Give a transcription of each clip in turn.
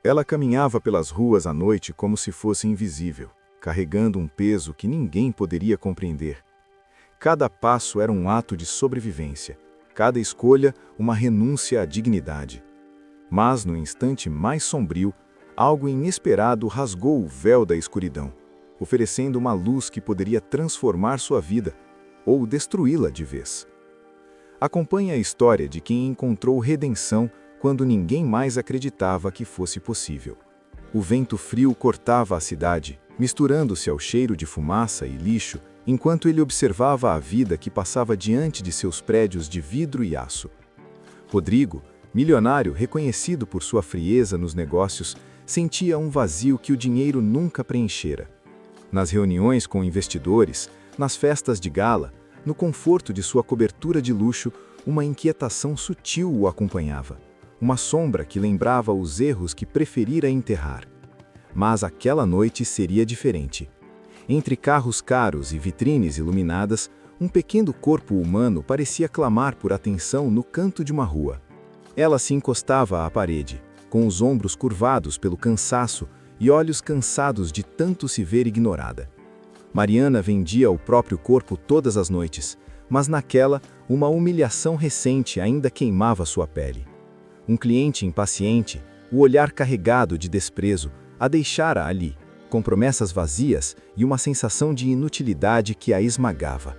Ela caminhava pelas ruas à noite como se fosse invisível, carregando um peso que ninguém poderia compreender. Cada passo era um ato de sobrevivência, cada escolha uma renúncia à dignidade. Mas, no instante mais sombrio, algo inesperado rasgou o véu da escuridão, oferecendo uma luz que poderia transformar sua vida ou destruí-la de vez. Acompanhe a história de quem encontrou redenção quando ninguém mais acreditava que fosse possível. O vento frio cortava a cidade, misturando-se ao cheiro de fumaça e lixo, enquanto ele observava a vida que passava diante de seus prédios de vidro e aço. Rodrigo, milionário reconhecido por sua frieza nos negócios, sentia um vazio que o dinheiro nunca preenchera. Nas reuniões com investidores, nas festas de gala, no conforto de sua cobertura de luxo, uma inquietação sutil o acompanhava, uma sombra que lembrava os erros que preferira enterrar. Mas aquela noite seria diferente. Entre carros caros e vitrines iluminadas, um pequeno corpo humano parecia clamar por atenção no canto de uma rua. Ela se encostava à parede, com os ombros curvados pelo cansaço e olhos cansados de tanto se ver ignorada. Mariana vendia o próprio corpo todas as noites, mas naquela, uma humilhação recente ainda queimava sua pele. Um cliente impaciente, o olhar carregado de desprezo, a deixara ali, com promessas vazias e uma sensação de inutilidade que a esmagava.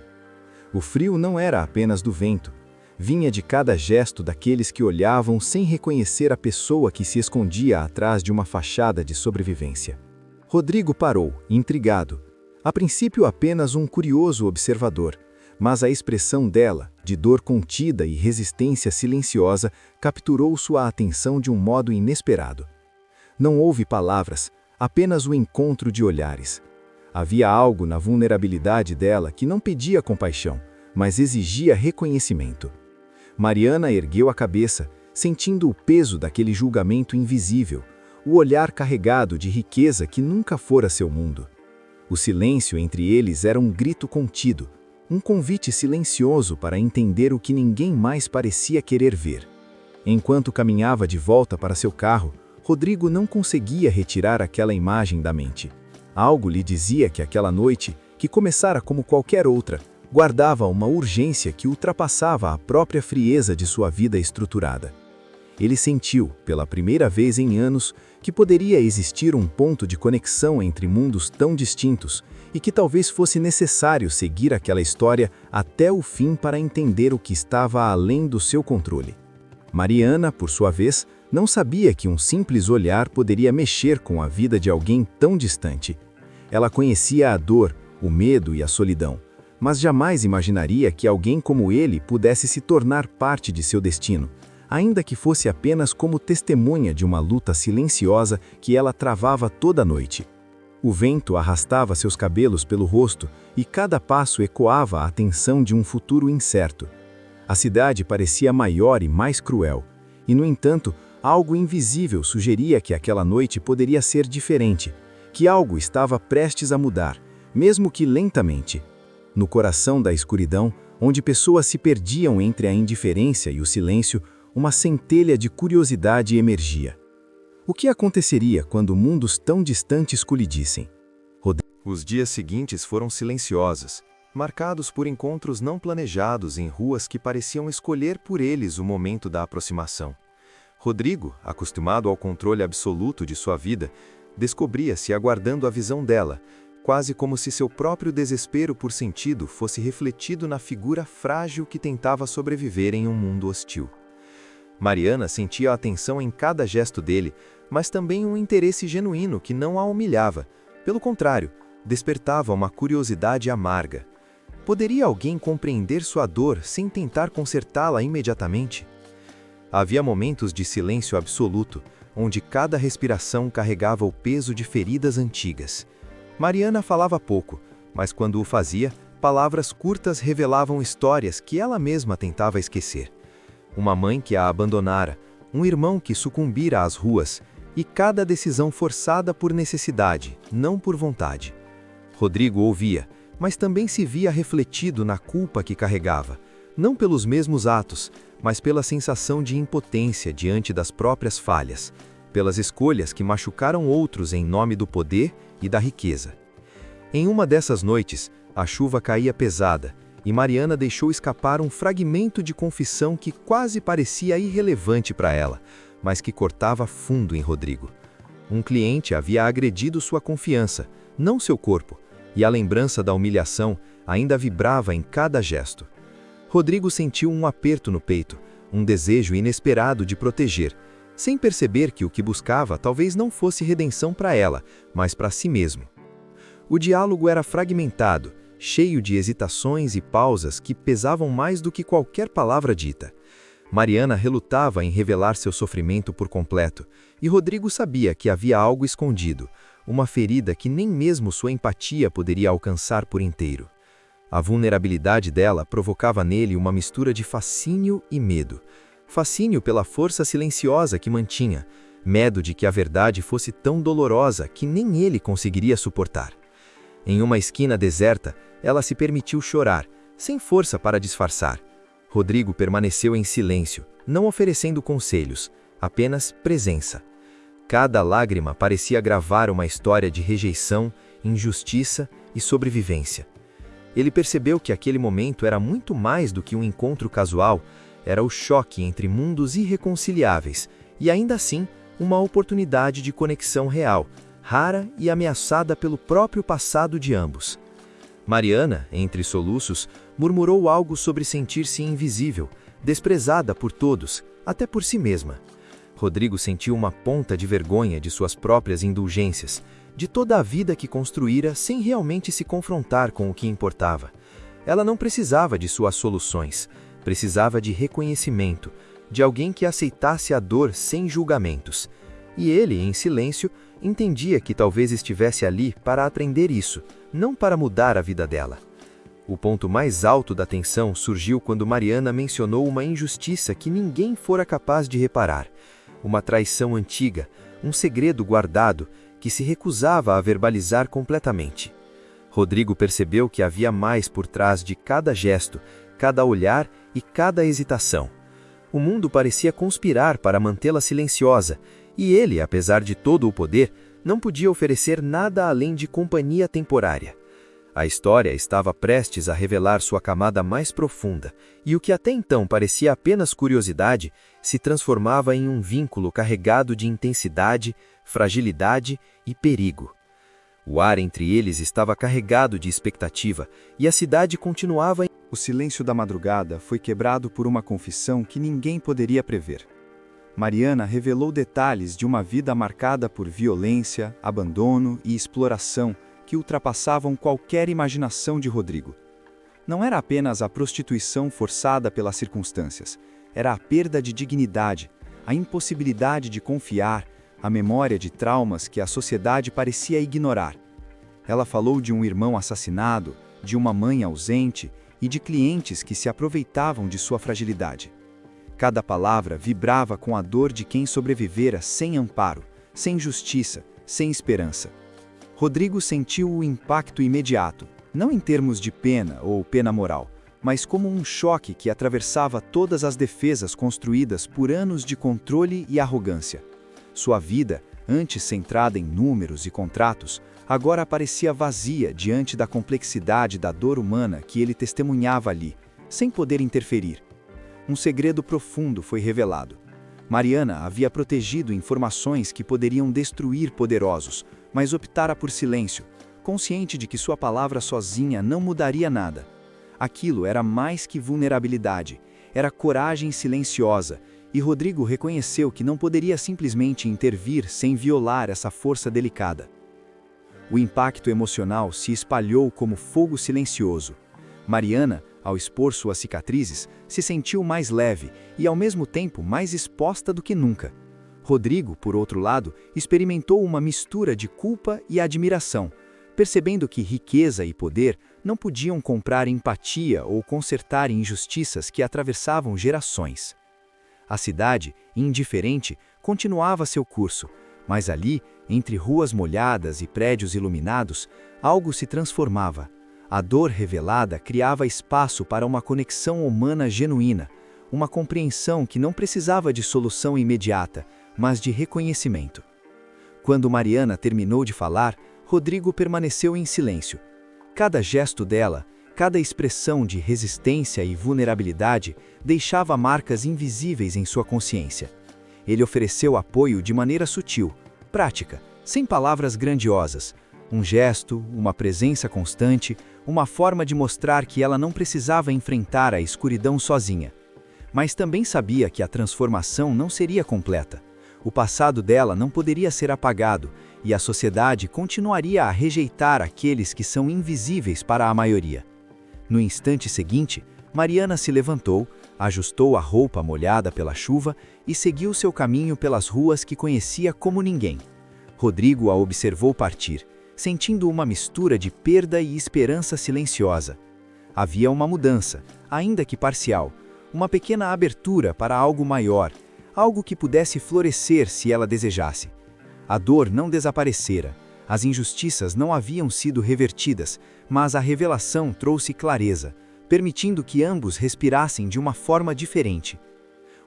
O frio não era apenas do vento, vinha de cada gesto daqueles que olhavam sem reconhecer a pessoa que se escondia atrás de uma fachada de sobrevivência. Rodrigo parou, intrigado. A princípio apenas um curioso observador, mas a expressão dela, de dor contida e resistência silenciosa, capturou sua atenção de um modo inesperado. Não houve palavras, apenas o encontro de olhares. Havia algo na vulnerabilidade dela que não pedia compaixão, mas exigia reconhecimento. Mariana ergueu a cabeça, sentindo o peso daquele julgamento invisível, o olhar carregado de riqueza que nunca fora seu mundo. O silêncio entre eles era um grito contido, um convite silencioso para entender o que ninguém mais parecia querer ver. Enquanto caminhava de volta para seu carro, Rodrigo não conseguia retirar aquela imagem da mente. Algo lhe dizia que aquela noite, que começara como qualquer outra, guardava uma urgência que ultrapassava a própria frieza de sua vida estruturada. Ele sentiu, pela primeira vez em anos, que poderia existir um ponto de conexão entre mundos tão distintos e que talvez fosse necessário seguir aquela história até o fim para entender o que estava além do seu controle. Mariana, por sua vez, não sabia que um simples olhar poderia mexer com a vida de alguém tão distante. Ela conhecia a dor, o medo e a solidão, mas jamais imaginaria que alguém como ele pudesse se tornar parte de seu destino, ainda que fosse apenas como testemunha de uma luta silenciosa que ela travava toda noite. O vento arrastava seus cabelos pelo rosto e cada passo ecoava a tensão de um futuro incerto. A cidade parecia maior e mais cruel, e, no entanto, algo invisível sugeria que aquela noite poderia ser diferente, que algo estava prestes a mudar, mesmo que lentamente. No coração da escuridão, onde pessoas se perdiam entre a indiferença e o silêncio, uma centelha de curiosidade emergia. O que aconteceria quando mundos tão distantes colidissem? Os dias seguintes foram silenciosos, marcados por encontros não planejados em ruas que pareciam escolher por eles o momento da aproximação. Rodrigo, acostumado ao controle absoluto de sua vida, descobria-se aguardando a visão dela, quase como se seu próprio desespero por sentido fosse refletido na figura frágil que tentava sobreviver em um mundo hostil. Mariana sentia a atenção em cada gesto dele, mas também um interesse genuíno que não a humilhava. Pelo contrário, despertava uma curiosidade amarga. Poderia alguém compreender sua dor sem tentar consertá-la imediatamente? Havia momentos de silêncio absoluto, onde cada respiração carregava o peso de feridas antigas. Mariana falava pouco, mas quando o fazia, palavras curtas revelavam histórias que ela mesma tentava esquecer. Uma mãe que a abandonara, um irmão que sucumbira às ruas, e cada decisão forçada por necessidade, não por vontade. Rodrigo ouvia, mas também se via refletido na culpa que carregava, não pelos mesmos atos, mas pela sensação de impotência diante das próprias falhas. pelas escolhas que machucaram outros em nome do poder e da riqueza. Em uma dessas noites, a chuva caía pesada, e Mariana deixou escapar um fragmento de confissão que quase parecia irrelevante para ela, mas que cortava fundo em Rodrigo. Um cliente havia agredido sua confiança, não seu corpo, e a lembrança da humilhação ainda vibrava em cada gesto. Rodrigo sentiu um aperto no peito, um desejo inesperado de proteger, sem perceber que o que buscava talvez não fosse redenção para ela, mas para si mesmo. O diálogo era fragmentado, cheio de hesitações e pausas que pesavam mais do que qualquer palavra dita. Mariana relutava em revelar seu sofrimento por completo, e Rodrigo sabia que havia algo escondido, uma ferida que nem mesmo sua empatia poderia alcançar por inteiro. A vulnerabilidade dela provocava nele uma mistura de fascínio e medo. Fascínio pela força silenciosa que mantinha, medo de que a verdade fosse tão dolorosa que nem ele conseguiria suportar. Em uma esquina deserta, ela se permitiu chorar, sem força para disfarçar. Rodrigo permaneceu em silêncio, não oferecendo conselhos, apenas presença. Cada lágrima parecia gravar uma história de rejeição, injustiça e sobrevivência. Ele percebeu que aquele momento era muito mais do que um encontro casual, era o choque entre mundos irreconciliáveis e, ainda assim, uma oportunidade de conexão real, rara e ameaçada pelo próprio passado de ambos. Mariana, entre soluços, murmurou algo sobre sentir-se invisível, desprezada por todos, até por si mesma. Rodrigo sentiu uma ponta de vergonha de suas próprias indulgências, de toda a vida que construíra sem realmente se confrontar com o que importava. Ela não precisava de suas soluções, precisava de reconhecimento, de alguém que aceitasse a dor sem julgamentos. E ele, em silêncio, entendia que talvez estivesse ali para aprender isso, não para mudar a vida dela. O ponto mais alto da tensão surgiu quando Mariana mencionou uma injustiça que ninguém fora capaz de reparar, uma traição antiga, um segredo guardado que se recusava a verbalizar completamente. Rodrigo percebeu que havia mais por trás de cada gesto, cada olhar e cada hesitação. O mundo parecia conspirar para mantê-la silenciosa, e ele, apesar de todo o poder, não podia oferecer nada além de companhia temporária. A história estava prestes a revelar sua camada mais profunda, e o que até então parecia apenas curiosidade se transformava em um vínculo carregado de intensidade, fragilidade e perigo. O ar entre eles estava carregado de expectativa, e a cidade continuava em... O silêncio da madrugada foi quebrado por uma confissão que ninguém poderia prever. Mariana revelou detalhes de uma vida marcada por violência, abandono e exploração que ultrapassavam qualquer imaginação de Rodrigo. Não era apenas a prostituição forçada pelas circunstâncias, era a perda de dignidade, a impossibilidade de confiar, a memória de traumas que a sociedade parecia ignorar. Ela falou de um irmão assassinado, de uma mãe ausente e de clientes que se aproveitavam de sua fragilidade. Cada palavra vibrava com a dor de quem sobrevivera sem amparo, sem justiça, sem esperança. Rodrigo sentiu o impacto imediato, não em termos de pena ou pena moral, mas como um choque que atravessava todas as defesas construídas por anos de controle e arrogância. Sua vida, antes centrada em números e contratos, agora parecia vazia diante da complexidade da dor humana que ele testemunhava ali, sem poder interferir. Um segredo profundo foi revelado. Mariana havia protegido informações que poderiam destruir poderosos, mas optara por silêncio, consciente de que sua palavra sozinha não mudaria nada. Aquilo era mais que vulnerabilidade, era coragem silenciosa, e Rodrigo reconheceu que não poderia simplesmente intervir sem violar essa força delicada. O impacto emocional se espalhou como fogo silencioso. Mariana, ao expor suas cicatrizes, se sentiu mais leve e, ao mesmo tempo, mais exposta do que nunca. Rodrigo, por outro lado, experimentou uma mistura de culpa e admiração, percebendo que riqueza e poder não podiam comprar empatia ou consertar injustiças que atravessavam gerações. A cidade, indiferente, continuava seu curso, mas ali, entre ruas molhadas e prédios iluminados, algo se transformava. A dor revelada criava espaço para uma conexão humana genuína, uma compreensão que não precisava de solução imediata, mas de reconhecimento. Quando Mariana terminou de falar, Rodrigo permaneceu em silêncio. Cada gesto dela, cada expressão de resistência e vulnerabilidade deixava marcas invisíveis em sua consciência. Ele ofereceu apoio de maneira sutil, prática, sem palavras grandiosas. Um gesto, uma presença constante, uma forma de mostrar que ela não precisava enfrentar a escuridão sozinha. Mas também sabia que a transformação não seria completa. O passado dela não poderia ser apagado, e a sociedade continuaria a rejeitar aqueles que são invisíveis para a maioria. No instante seguinte, Mariana se levantou, ajustou a roupa molhada pela chuva e seguiu seu caminho pelas ruas que conhecia como ninguém. Rodrigo a observou partir, sentindo uma mistura de perda e esperança silenciosa. Havia uma mudança, ainda que parcial, uma pequena abertura para algo maior, algo que pudesse florescer se ela desejasse. A dor não desaparecera, as injustiças não haviam sido revertidas, mas a revelação trouxe clareza, permitindo que ambos respirassem de uma forma diferente.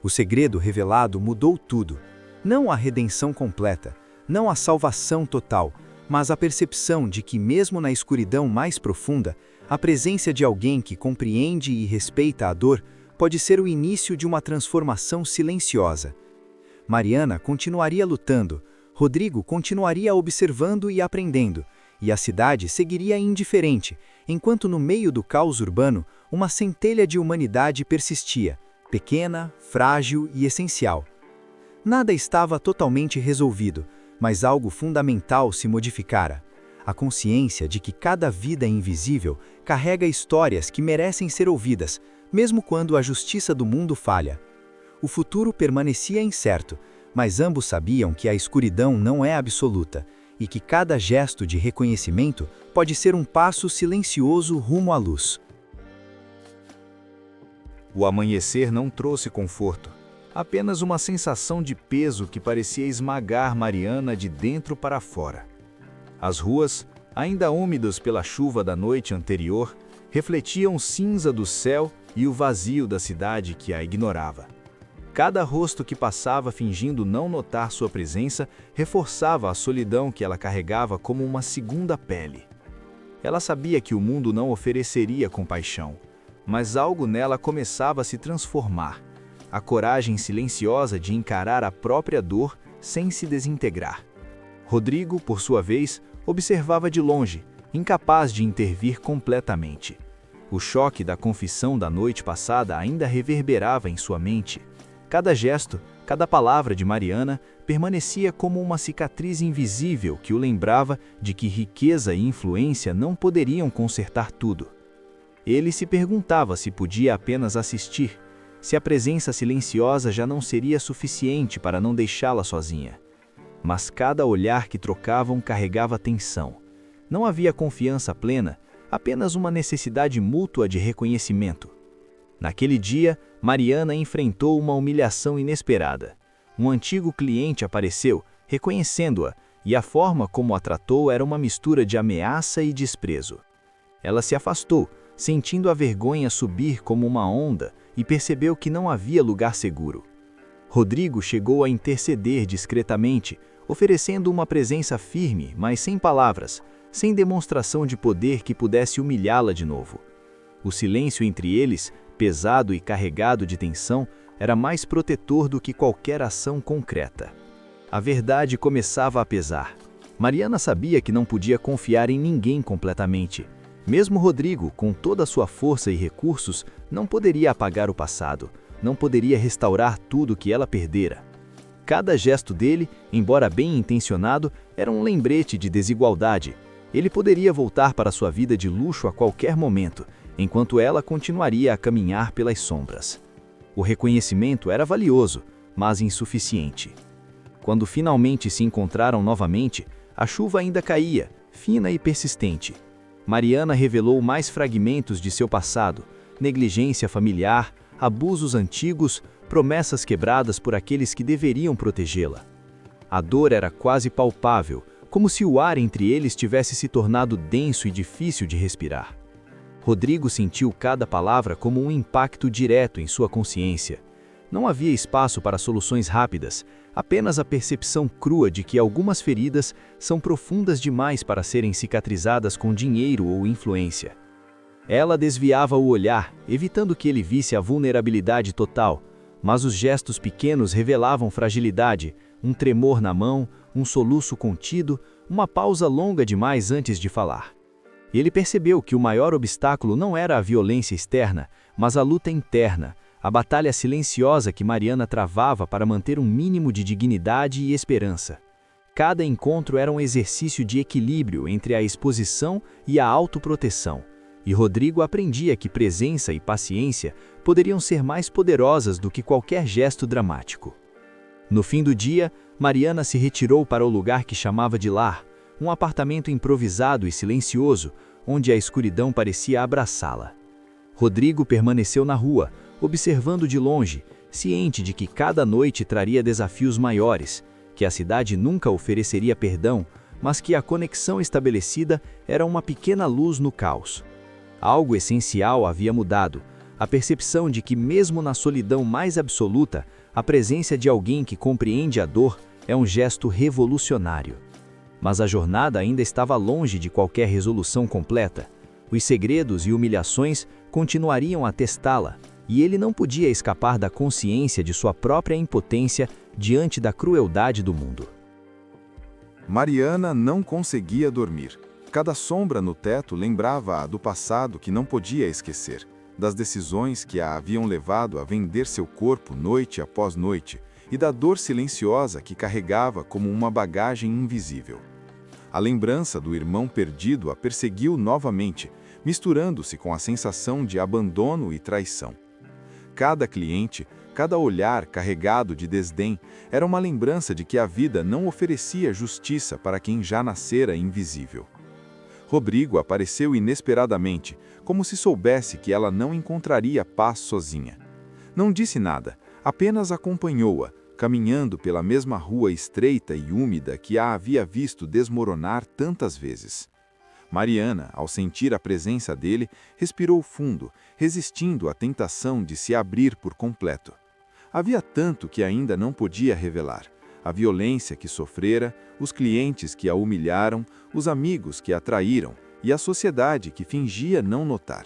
O segredo revelado mudou tudo, não a redenção completa, não a salvação total, mas a percepção de que mesmo na escuridão mais profunda, a presença de alguém que compreende e respeita a dor pode ser o início de uma transformação silenciosa. Mariana continuaria lutando, Rodrigo continuaria observando e aprendendo, e a cidade seguiria indiferente, enquanto no meio do caos urbano, uma centelha de humanidade persistia, pequena, frágil e essencial. Nada estava totalmente resolvido, mas algo fundamental se modificara. A consciência de que cada vida invisível carrega histórias que merecem ser ouvidas, mesmo quando a justiça do mundo falha. O futuro permanecia incerto, mas ambos sabiam que a escuridão não é absoluta e que cada gesto de reconhecimento pode ser um passo silencioso rumo à luz. O amanhecer não trouxe conforto, apenas uma sensação de peso que parecia esmagar Mariana de dentro para fora. As ruas, ainda úmidas pela chuva da noite anterior, refletiam cinza do céu e o vazio da cidade que a ignorava. Cada rosto que passava fingindo não notar sua presença reforçava a solidão que ela carregava como uma segunda pele. Ela sabia que o mundo não ofereceria compaixão, mas algo nela começava a se transformar. A coragem silenciosa de encarar a própria dor sem se desintegrar. Rodrigo, por sua vez, observava de longe, incapaz de intervir completamente. O choque da confissão da noite passada ainda reverberava em sua mente. Cada gesto, cada palavra de Mariana permanecia como uma cicatriz invisível que o lembrava de que riqueza e influência não poderiam consertar tudo. Ele se perguntava se podia apenas assistir, se a presença silenciosa já não seria suficiente para não deixá-la sozinha. Mas cada olhar que trocavam carregava tensão. Não havia confiança plena, apenas uma necessidade mútua de reconhecimento. Naquele dia, Mariana enfrentou uma humilhação inesperada. Um antigo cliente apareceu, reconhecendo-a, e a forma como a tratou era uma mistura de ameaça e desprezo. Ela se afastou, sentindo a vergonha subir como uma onda, e percebeu que não havia lugar seguro. Rodrigo chegou a interceder discretamente, oferecendo uma presença firme, mas sem palavras, sem demonstração de poder que pudesse humilhá-la de novo. O silêncio entre eles, pesado e carregado de tensão, era mais protetor do que qualquer ação concreta. A verdade começava a pesar. Mariana sabia que não podia confiar em ninguém completamente. Mesmo Rodrigo, com toda a sua força e recursos, não poderia apagar o passado, não poderia restaurar tudo que ela perdera. Cada gesto dele, embora bem intencionado, era um lembrete de desigualdade. Ele poderia voltar para sua vida de luxo a qualquer momento, enquanto ela continuaria a caminhar pelas sombras. O reconhecimento era valioso, mas insuficiente. Quando finalmente se encontraram novamente, a chuva ainda caía, fina e persistente. Mariana revelou mais fragmentos de seu passado, negligência familiar, abusos antigos, promessas quebradas por aqueles que deveriam protegê-la. A dor era quase palpável, como se o ar entre eles tivesse se tornado denso e difícil de respirar. Rodrigo sentiu cada palavra como um impacto direto em sua consciência. Não havia espaço para soluções rápidas, apenas a percepção crua de que algumas feridas são profundas demais para serem cicatrizadas com dinheiro ou influência. Ela desviava o olhar, evitando que ele visse a vulnerabilidade total, mas os gestos pequenos revelavam fragilidade, um tremor na mão, um soluço contido, uma pausa longa demais antes de falar. Ele percebeu que o maior obstáculo não era a violência externa, mas a luta interna, a batalha silenciosa que Mariana travava para manter um mínimo de dignidade e esperança. Cada encontro era um exercício de equilíbrio entre a exposição e a autoproteção, e Rodrigo aprendia que presença e paciência poderiam ser mais poderosas do que qualquer gesto dramático. No fim do dia, Mariana se retirou para o lugar que chamava de lar, um apartamento improvisado e silencioso, onde a escuridão parecia abraçá-la. Rodrigo permaneceu na rua, observando de longe, ciente de que cada noite traria desafios maiores, que a cidade nunca ofereceria perdão, mas que a conexão estabelecida era uma pequena luz no caos. Algo essencial havia mudado, a percepção de que mesmo na solidão mais absoluta, a presença de alguém que compreende a dor é um gesto revolucionário. Mas a jornada ainda estava longe de qualquer resolução completa. Os segredos e humilhações continuariam a testá-la, e ele não podia escapar da consciência de sua própria impotência diante da crueldade do mundo. Mariana não conseguia dormir. Cada sombra no teto lembrava-a do passado que não podia esquecer, das decisões que a haviam levado a vender seu corpo noite após noite e da dor silenciosa que carregava como uma bagagem invisível. A lembrança do irmão perdido a perseguiu novamente, misturando-se com a sensação de abandono e traição. Cada cliente, cada olhar carregado de desdém era uma lembrança de que a vida não oferecia justiça para quem já nascera invisível. Rodrigo apareceu inesperadamente, como se soubesse que ela não encontraria paz sozinha. Não disse nada, apenas acompanhou-a, caminhando pela mesma rua estreita e úmida que a havia visto desmoronar tantas vezes. Mariana, ao sentir a presença dele, respirou fundo, resistindo à tentação de se abrir por completo. Havia tanto que ainda não podia revelar. A violência que sofrera, os clientes que a humilharam, os amigos que a traíram e a sociedade que fingia não notar.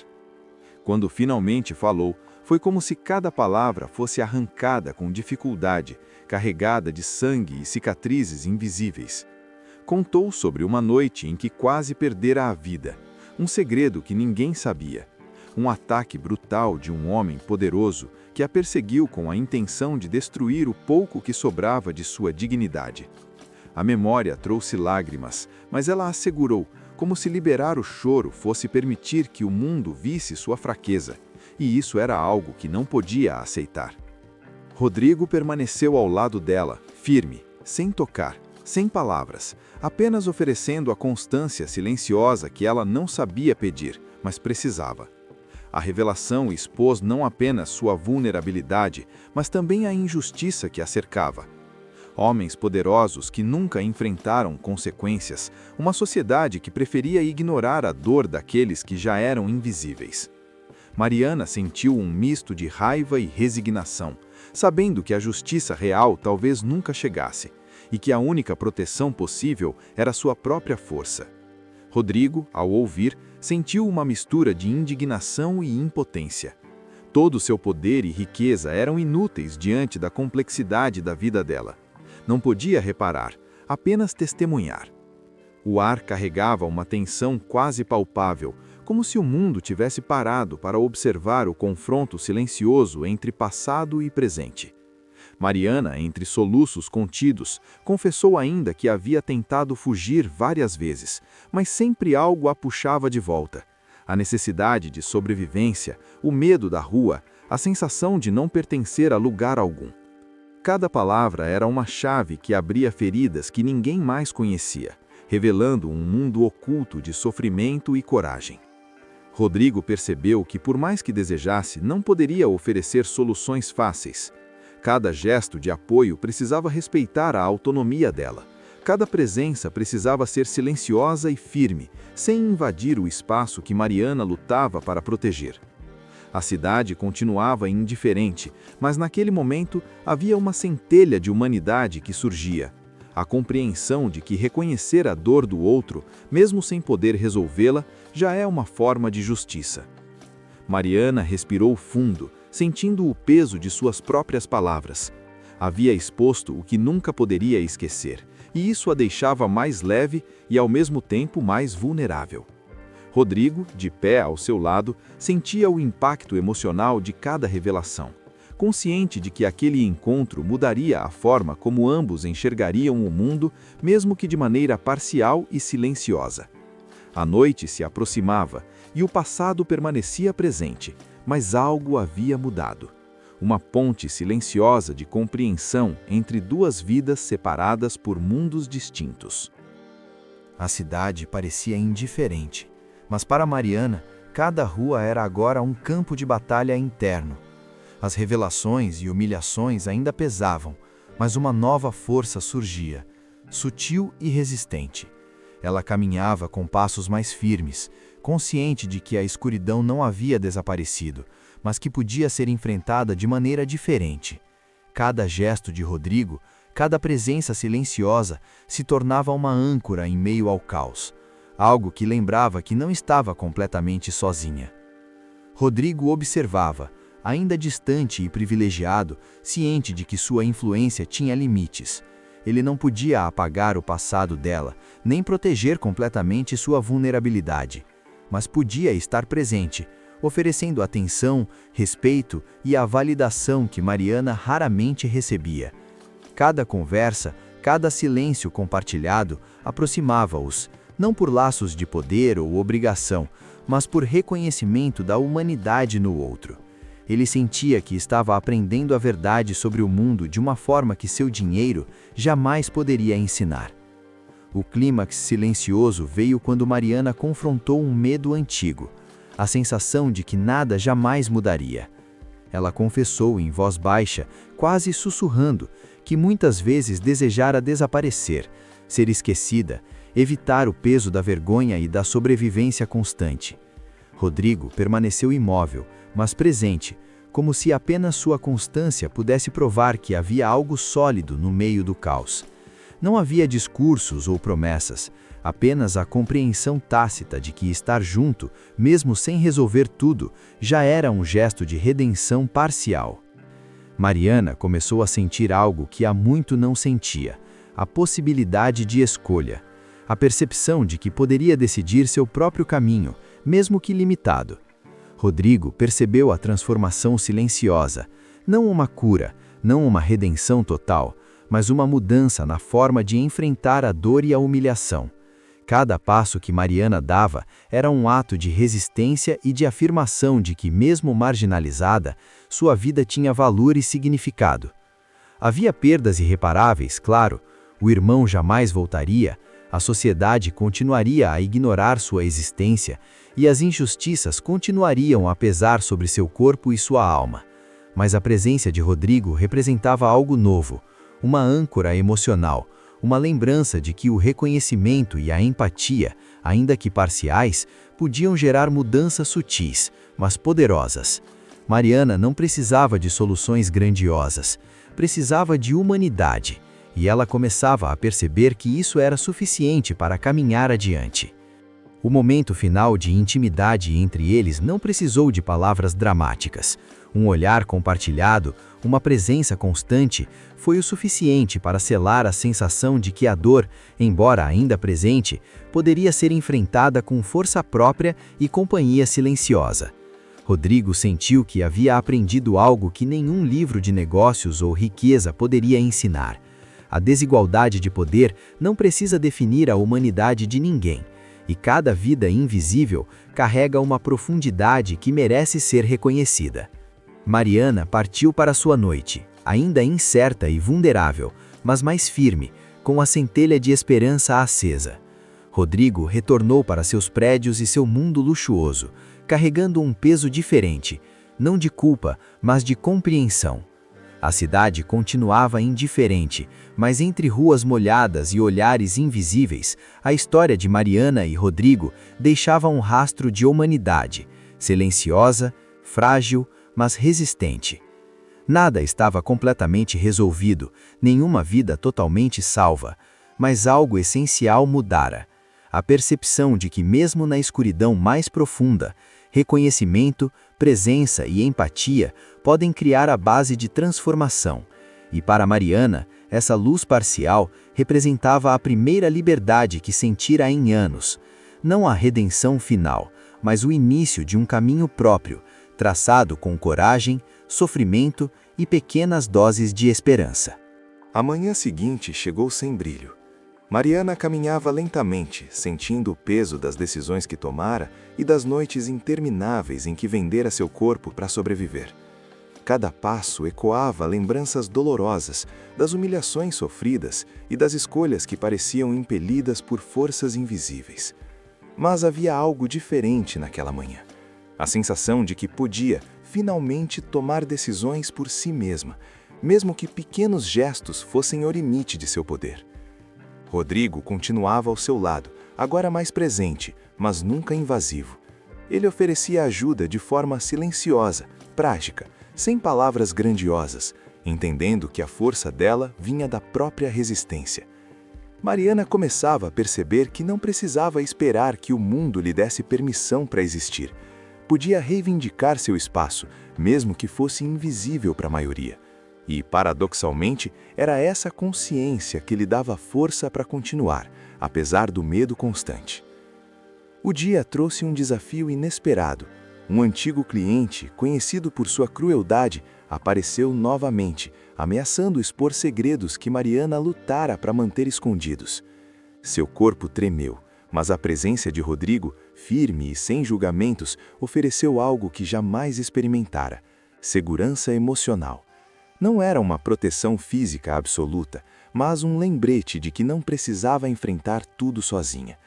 Quando finalmente falou, foi como se cada palavra fosse arrancada com dificuldade, carregada de sangue e cicatrizes invisíveis. Contou sobre uma noite em que quase perdera a vida, um segredo que ninguém sabia, um ataque brutal de um homem poderoso que a perseguiu com a intenção de destruir o pouco que sobrava de sua dignidade. A memória trouxe lágrimas, mas ela assegurou, como se liberar o choro fosse permitir que o mundo visse sua fraqueza, e isso era algo que não podia aceitar. Rodrigo permaneceu ao lado dela, firme, sem tocar, sem palavras, apenas oferecendo a constância silenciosa que ela não sabia pedir, mas precisava. A revelação expôs não apenas sua vulnerabilidade, mas também a injustiça que a cercava. Homens poderosos que nunca enfrentaram consequências, uma sociedade que preferia ignorar a dor daqueles que já eram invisíveis. Mariana sentiu um misto de raiva e resignação, sabendo que a justiça real talvez nunca chegasse, e que a única proteção possível era sua própria força. Rodrigo, ao ouvir, sentiu uma mistura de indignação e impotência. Todo seu poder e riqueza eram inúteis diante da complexidade da vida dela. Não podia reparar, apenas testemunhar. O ar carregava uma tensão quase palpável, como se o mundo tivesse parado para observar o confronto silencioso entre passado e presente. Mariana, entre soluços contidos, confessou ainda que havia tentado fugir várias vezes, mas sempre algo a puxava de volta. A necessidade de sobrevivência, o medo da rua, a sensação de não pertencer a lugar algum. Cada palavra era uma chave que abria feridas que ninguém mais conhecia, revelando um mundo oculto de sofrimento e coragem. Rodrigo percebeu que, por mais que desejasse, não poderia oferecer soluções fáceis. Cada gesto de apoio precisava respeitar a autonomia dela. Cada presença precisava ser silenciosa e firme, sem invadir o espaço que Mariana lutava para proteger. A cidade continuava indiferente, mas naquele momento havia uma centelha de humanidade que surgia. A compreensão de que reconhecer a dor do outro, mesmo sem poder resolvê-la, já é uma forma de justiça. Mariana respirou fundo, sentindo o peso de suas próprias palavras. Havia exposto o que nunca poderia esquecer, e isso a deixava mais leve e ao mesmo tempo mais vulnerável. Rodrigo, de pé ao seu lado, sentia o impacto emocional de cada revelação, consciente de que aquele encontro mudaria a forma como ambos enxergariam o mundo, mesmo que de maneira parcial e silenciosa. A noite se aproximava e o passado permanecia presente, mas algo havia mudado. Uma ponte silenciosa de compreensão entre duas vidas separadas por mundos distintos. A cidade parecia indiferente, mas para Mariana, cada rua era agora um campo de batalha interno. As revelações e humilhações ainda pesavam, mas uma nova força surgia, sutil e resistente. Ela caminhava com passos mais firmes, consciente de que a escuridão não havia desaparecido, mas que podia ser enfrentada de maneira diferente. Cada gesto de Rodrigo, cada presença silenciosa, se tornava uma âncora em meio ao caos, algo que lembrava que não estava completamente sozinha. Rodrigo observava, ainda distante e privilegiado, ciente de que sua influência tinha limites. Ele não podia apagar o passado dela, nem proteger completamente sua vulnerabilidade, mas podia estar presente, oferecendo atenção, respeito e a validação que Mariana raramente recebia. Cada conversa, cada silêncio compartilhado aproximava-os, não por laços de poder ou obrigação, mas por reconhecimento da humanidade no outro. Ele sentia que estava aprendendo a verdade sobre o mundo de uma forma que seu dinheiro jamais poderia ensinar. O clímax silencioso veio quando Mariana confrontou um medo antigo, a sensação de que nada jamais mudaria. Ela confessou em voz baixa, quase sussurrando, que muitas vezes desejara desaparecer, ser esquecida, evitar o peso da vergonha e da sobrevivência constante. Rodrigo permaneceu imóvel, mas presente, como se apenas sua constância pudesse provar que havia algo sólido no meio do caos. Não havia discursos ou promessas, apenas a compreensão tácita de que estar junto, mesmo sem resolver tudo, já era um gesto de redenção parcial. Mariana começou a sentir algo que há muito não sentia, a possibilidade de escolha, a percepção de que poderia decidir seu próprio caminho, mesmo que limitado. Rodrigo percebeu a transformação silenciosa, não uma cura, não uma redenção total, mas uma mudança na forma de enfrentar a dor e a humilhação. Cada passo que Mariana dava era um ato de resistência e de afirmação de que, mesmo marginalizada, sua vida tinha valor e significado. Havia perdas irreparáveis, claro, o irmão jamais voltaria, a sociedade continuaria a ignorar sua existência e as injustiças continuariam a pesar sobre seu corpo e sua alma. Mas a presença de Rodrigo representava algo novo, uma âncora emocional, uma lembrança de que o reconhecimento e a empatia, ainda que parciais, podiam gerar mudanças sutis, mas poderosas. Mariana não precisava de soluções grandiosas, precisava de humanidade, e ela começava a perceber que isso era suficiente para caminhar adiante. O momento final de intimidade entre eles não precisou de palavras dramáticas. Um olhar compartilhado, uma presença constante, foi o suficiente para selar a sensação de que a dor, embora ainda presente, poderia ser enfrentada com força própria e companhia silenciosa. Rodrigo sentiu que havia aprendido algo que nenhum livro de negócios ou riqueza poderia ensinar. A desigualdade de poder não precisa definir a humanidade de ninguém, e cada vida invisível carrega uma profundidade que merece ser reconhecida. Mariana partiu para sua noite, ainda incerta e vulnerável, mas mais firme, com a centelha de esperança acesa. Rodrigo retornou para seus prédios e seu mundo luxuoso, carregando um peso diferente, não de culpa, mas de compreensão. A cidade continuava indiferente, mas entre ruas molhadas e olhares invisíveis, a história de Mariana e Rodrigo deixava um rastro de humanidade, silenciosa, frágil, mas resistente. Nada estava completamente resolvido, nenhuma vida totalmente salva, mas algo essencial mudara. A percepção de que mesmo na escuridão mais profunda, reconhecimento, presença e empatia podem criar a base de transformação. E para Mariana, essa luz parcial representava a primeira liberdade que sentira em anos. Não a redenção final, mas o início de um caminho próprio, traçado com coragem, sofrimento e pequenas doses de esperança. A manhã seguinte chegou sem brilho. Mariana caminhava lentamente, sentindo o peso das decisões que tomara e das noites intermináveis em que vendera seu corpo para sobreviver. Cada passo ecoava lembranças dolorosas, das humilhações sofridas e das escolhas que pareciam impelidas por forças invisíveis. Mas havia algo diferente naquela manhã. A sensação de que podia, finalmente, tomar decisões por si mesma, mesmo que pequenos gestos fossem o limite de seu poder. Rodrigo continuava ao seu lado, agora mais presente, mas nunca invasivo. Ele oferecia ajuda de forma silenciosa, prática, sem palavras grandiosas, entendendo que a força dela vinha da própria resistência. Mariana começava a perceber que não precisava esperar que o mundo lhe desse permissão para existir. Podia reivindicar seu espaço, mesmo que fosse invisível para a maioria. E, paradoxalmente, era essa consciência que lhe dava força para continuar, apesar do medo constante. O dia trouxe um desafio inesperado. Um antigo cliente, conhecido por sua crueldade, apareceu novamente, ameaçando expor segredos que Mariana lutara para manter escondidos. Seu corpo tremeu, mas a presença de Rodrigo, firme e sem julgamentos, ofereceu algo que jamais experimentara: segurança emocional. Não era uma proteção física absoluta, mas um lembrete de que não precisava enfrentar tudo sozinha.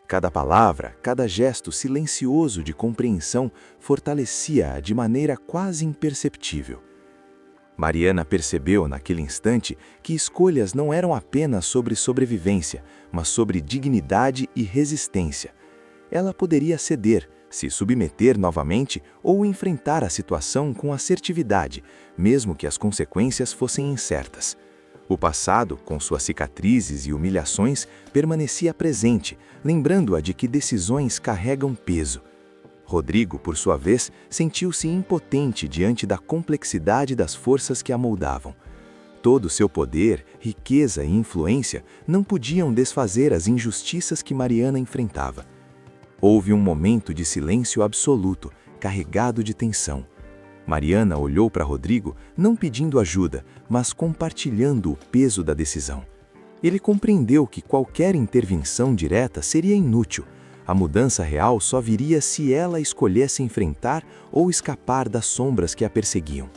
Cada palavra, cada gesto silencioso de compreensão fortalecia-a de maneira quase imperceptível. Mariana percebeu naquele instante que escolhas não eram apenas sobre sobrevivência, mas sobre dignidade e resistência. Ela poderia ceder, se submeter novamente ou enfrentar a situação com assertividade, mesmo que as consequências fossem incertas. O passado, com suas cicatrizes e humilhações, permanecia presente, lembrando-a de que decisões carregam peso. Rodrigo, por sua vez, sentiu-se impotente diante da complexidade das forças que a moldavam. Todo seu poder, riqueza e influência não podiam desfazer as injustiças que Mariana enfrentava. Houve um momento de silêncio absoluto, carregado de tensão. Mariana olhou para Rodrigo, não pedindo ajuda, mas compartilhando o peso da decisão. Ele compreendeu que qualquer intervenção direta seria inútil. A mudança real só viria se ela escolhesse enfrentar ou escapar das sombras que a perseguiam.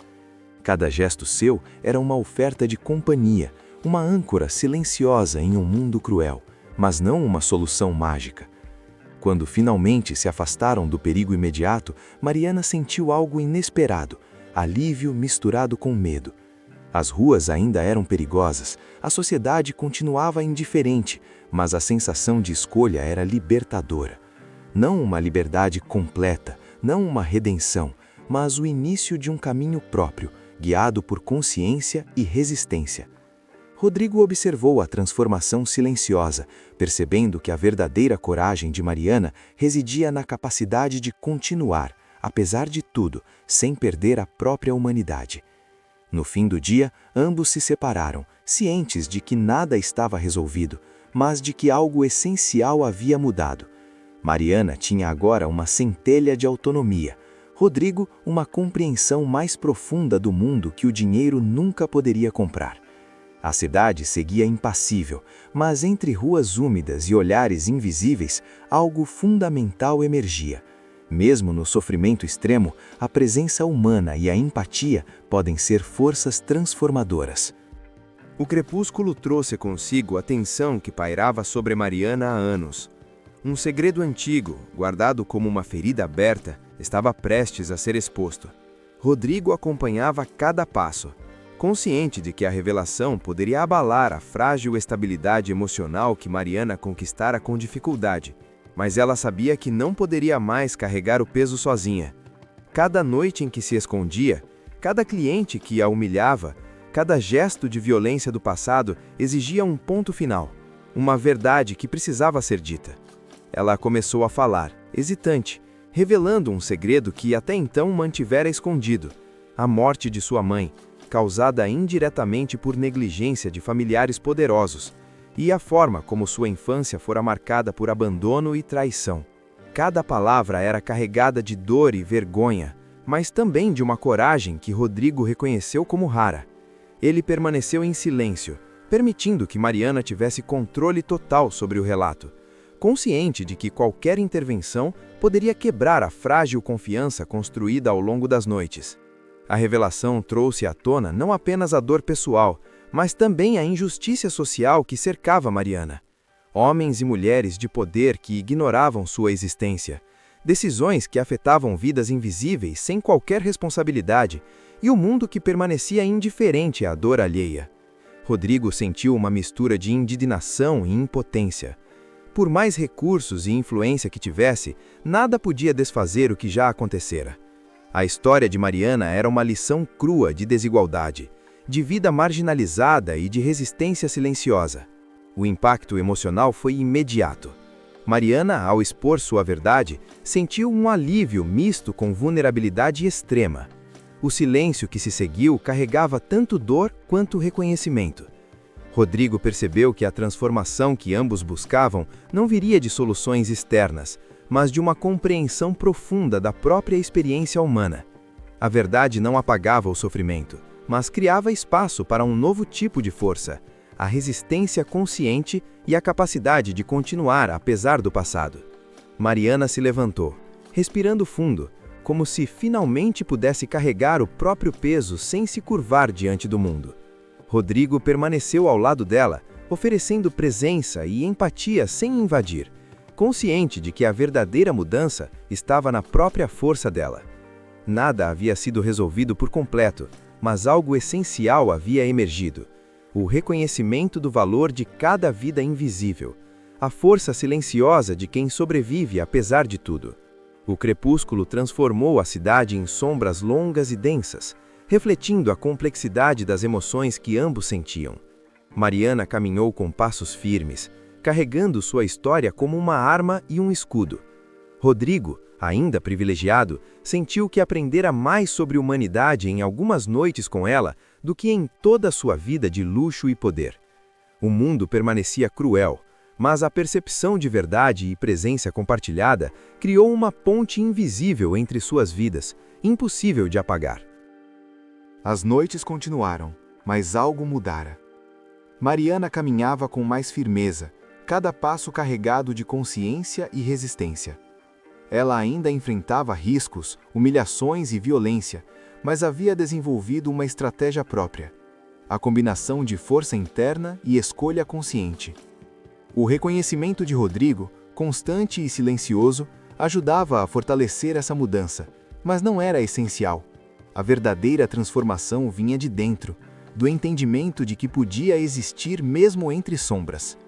Cada gesto seu era uma oferta de companhia, uma âncora silenciosa em um mundo cruel, mas não uma solução mágica. Quando finalmente se afastaram do perigo imediato, Mariana sentiu algo inesperado, alívio misturado com medo. As ruas ainda eram perigosas, a sociedade continuava indiferente, mas a sensação de escolha era libertadora. Não uma liberdade completa, não uma redenção, mas o início de um caminho próprio, guiado por consciência e resistência. Rodrigo observou a transformação silenciosa, percebendo que a verdadeira coragem de Mariana residia na capacidade de continuar, apesar de tudo, sem perder a própria humanidade. No fim do dia, ambos se separaram, cientes de que nada estava resolvido, mas de que algo essencial havia mudado. Mariana tinha agora uma centelha de autonomia. Rodrigo, uma compreensão mais profunda do mundo que o dinheiro nunca poderia comprar. A cidade seguia impassível, mas entre ruas úmidas e olhares invisíveis, algo fundamental emergia. Mesmo no sofrimento extremo, a presença humana e a empatia podem ser forças transformadoras. O crepúsculo trouxe consigo a tensão que pairava sobre Mariana há anos. Um segredo antigo, guardado como uma ferida aberta, estava prestes a ser exposto. Rodrigo acompanhava cada passo, consciente de que a revelação poderia abalar a frágil estabilidade emocional que Mariana conquistara com dificuldade, mas ela sabia que não poderia mais carregar o peso sozinha. Cada noite em que se escondia, cada cliente que a humilhava, cada gesto de violência do passado exigia um ponto final, uma verdade que precisava ser dita. Ela começou a falar, hesitante, revelando um segredo que até então mantivera escondido: a morte de sua mãe, causada indiretamente por negligência de familiares poderosos, e a forma como sua infância fora marcada por abandono e traição. Cada palavra era carregada de dor e vergonha, mas também de uma coragem que Rodrigo reconheceu como rara. Ele permaneceu em silêncio, permitindo que Mariana tivesse controle total sobre o relato, consciente de que qualquer intervenção poderia quebrar a frágil confiança construída ao longo das noites. A revelação trouxe à tona não apenas a dor pessoal, mas também a injustiça social que cercava Mariana. Homens e mulheres de poder que ignoravam sua existência, decisões que afetavam vidas invisíveis sem qualquer responsabilidade, e o mundo que permanecia indiferente à dor alheia. Rodrigo sentiu uma mistura de indignação e impotência. Por mais recursos e influência que tivesse, nada podia desfazer o que já acontecera. A história de Mariana era uma lição crua de desigualdade, de vida marginalizada e de resistência silenciosa. O impacto emocional foi imediato. Mariana, ao expor sua verdade, sentiu um alívio misto com vulnerabilidade extrema. O silêncio que se seguiu carregava tanto dor quanto reconhecimento. Rodrigo percebeu que a transformação que ambos buscavam não viria de soluções externas, mas de uma compreensão profunda da própria experiência humana. A verdade não apagava o sofrimento, mas criava espaço para um novo tipo de força: a resistência consciente e a capacidade de continuar apesar do passado. Mariana se levantou, respirando fundo, como se finalmente pudesse carregar o próprio peso sem se curvar diante do mundo. Rodrigo permaneceu ao lado dela, oferecendo presença e empatia sem invadir, consciente de que a verdadeira mudança estava na própria força dela. Nada havia sido resolvido por completo, mas algo essencial havia emergido: o reconhecimento do valor de cada vida invisível, a força silenciosa de quem sobrevive apesar de tudo. O crepúsculo transformou a cidade em sombras longas e densas, refletindo a complexidade das emoções que ambos sentiam. Mariana caminhou com passos firmes, carregando sua história como uma arma e um escudo. Rodrigo, ainda privilegiado, sentiu que aprendera mais sobre humanidade em algumas noites com ela do que em toda a sua vida de luxo e poder. O mundo permanecia cruel, mas a percepção de verdade e presença compartilhada criou uma ponte invisível entre suas vidas, impossível de apagar. As noites continuaram, mas algo mudara. Mariana caminhava com mais firmeza, cada passo carregado de consciência e resistência. Ela ainda enfrentava riscos, humilhações e violência, mas havia desenvolvido uma estratégia própria: a combinação de força interna e escolha consciente. O reconhecimento de Rodrigo, constante e silencioso, ajudava a fortalecer essa mudança, mas não era essencial. A verdadeira transformação vinha de dentro, do entendimento de que podia existir mesmo entre sombras.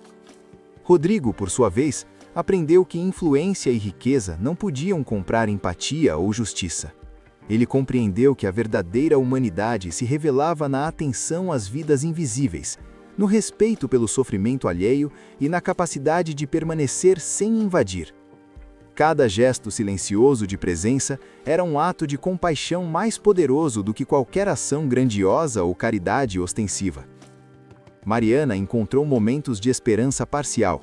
Rodrigo, por sua vez, aprendeu que influência e riqueza não podiam comprar empatia ou justiça. Ele compreendeu que a verdadeira humanidade se revelava na atenção às vidas invisíveis, no respeito pelo sofrimento alheio e na capacidade de permanecer sem invadir. Cada gesto silencioso de presença era um ato de compaixão mais poderoso do que qualquer ação grandiosa ou caridade ostensiva. Mariana encontrou momentos de esperança parcial,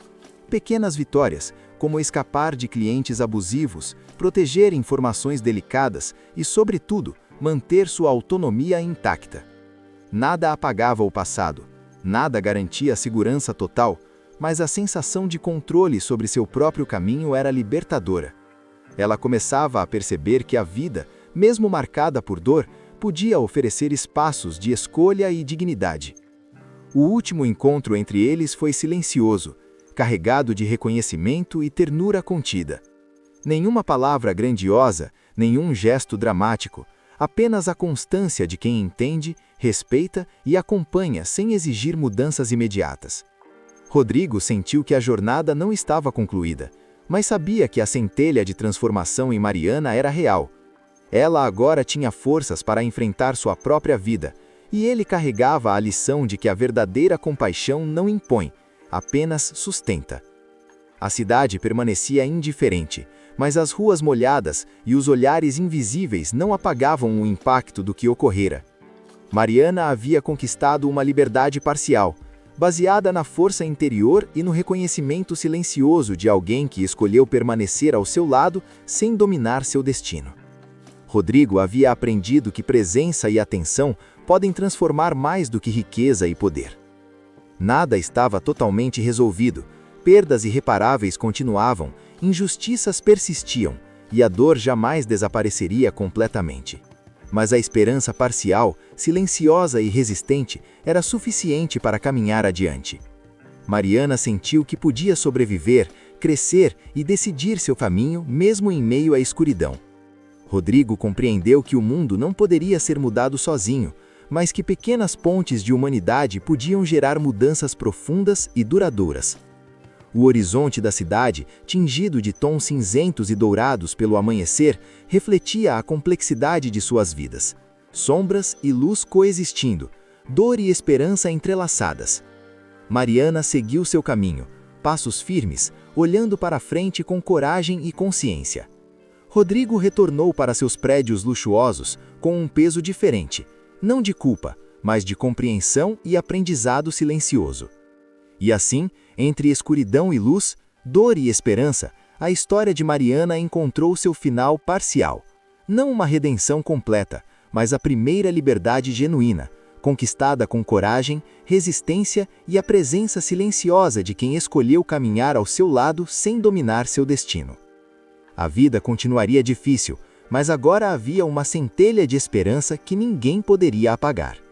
pequenas vitórias, como escapar de clientes abusivos, proteger informações delicadas e, sobretudo, manter sua autonomia intacta. Nada apagava o passado, nada garantia a segurança total, mas a sensação de controle sobre seu próprio caminho era libertadora. Ela começava a perceber que a vida, mesmo marcada por dor, podia oferecer espaços de escolha e dignidade. O último encontro entre eles foi silencioso, carregado de reconhecimento e ternura contida. Nenhuma palavra grandiosa, nenhum gesto dramático, apenas a constância de quem entende, respeita e acompanha sem exigir mudanças imediatas. Rodrigo sentiu que a jornada não estava concluída, mas sabia que a centelha de transformação em Mariana era real. Ela agora tinha forças para enfrentar sua própria vida, e ele carregava a lição de que a verdadeira compaixão não impõe, apenas sustenta. A cidade permanecia indiferente, mas as ruas molhadas e os olhares invisíveis não apagavam o impacto do que ocorrera. Mariana havia conquistado uma liberdade parcial, baseada na força interior e no reconhecimento silencioso de alguém que escolheu permanecer ao seu lado sem dominar seu destino. Rodrigo havia aprendido que presença e atenção podem transformar mais do que riqueza e poder. Nada estava totalmente resolvido, perdas irreparáveis continuavam, injustiças persistiam, e a dor jamais desapareceria completamente. Mas a esperança parcial, silenciosa e resistente, era suficiente para caminhar adiante. Mariana sentiu que podia sobreviver, crescer e decidir seu caminho mesmo em meio à escuridão. Rodrigo compreendeu que o mundo não poderia ser mudado sozinho, mas que pequenas pontes de humanidade podiam gerar mudanças profundas e duradouras. O horizonte da cidade, tingido de tons cinzentos e dourados pelo amanhecer, refletia a complexidade de suas vidas. Sombras e luz coexistindo, dor e esperança entrelaçadas. Mariana seguiu seu caminho, passos firmes, olhando para a frente com coragem e consciência. Rodrigo retornou para seus prédios luxuosos com um peso diferente, não de culpa, mas de compreensão e aprendizado silencioso. E assim, entre escuridão e luz, dor e esperança, a história de Mariana encontrou seu final parcial. Não uma redenção completa, mas a primeira liberdade genuína, conquistada com coragem, resistência e a presença silenciosa de quem escolheu caminhar ao seu lado sem dominar seu destino. A vida continuaria difícil, mas agora havia uma centelha de esperança que ninguém poderia apagar.